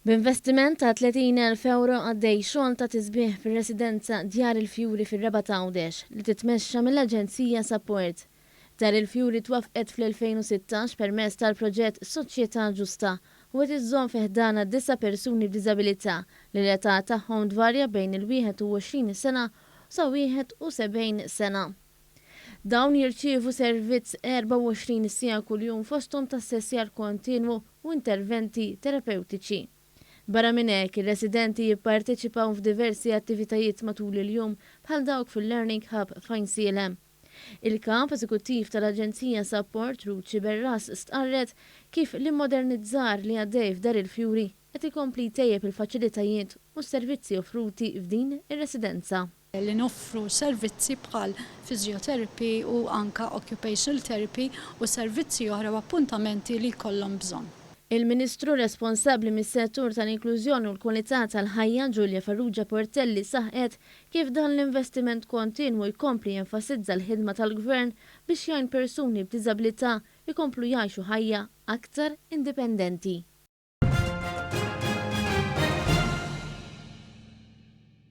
B'investiment ta' 30,000 euro għaddej xogħol ta' tisbieħ fir-residenza Djar il-Fjuri fir-Reba ta' Għawdex li titmexxa mill-Aġenzija Support. Dar il-Fjuri twafqet fl-2016 permezz tal-proġett Soċjetà Ġusta u qed iżżomm fih ħdana 9 persuni b'diżabilità li l-età tagħhom tvarja bejn il-21 sena sa 71 sena. Dawn jirċievu servizz 24 sija kuljum fosthom ta' sessjar kontinwu u interventi terapeutiċi. Barra minn hekk, ir-residenti jipparteċipaw f'diversi attivitajiet matul il-jum bħal dawk fil-Learning Hub f'Għajnsielem. Il-kamp eżekuttiv tal-Aġenzija Support Ruċi Berras stqarret kif l-immodernizzar li għaddej f'Dar il-Fjuri qed ikompli jtejjeb il-faċilitajiet u s-servizzi offruti f'din ir-residenza. Li noffru servizzi bħal physiotherapy u anka occupational therapy u servizzi oħra u appuntamenti li jkollhom bżonn. Il-Ministru responsabbli mis-settur tal-inklużjoni u l-kwalità tal-ħajja Ġulja Farrugia Portelli saħqet kif dan l-investiment kontinwu jkompli jenfasizza l-ħidma tal-Gvern biex jgħin persuni b'diżabilità jkomplu jgħixu ħajja aktar indipendenti.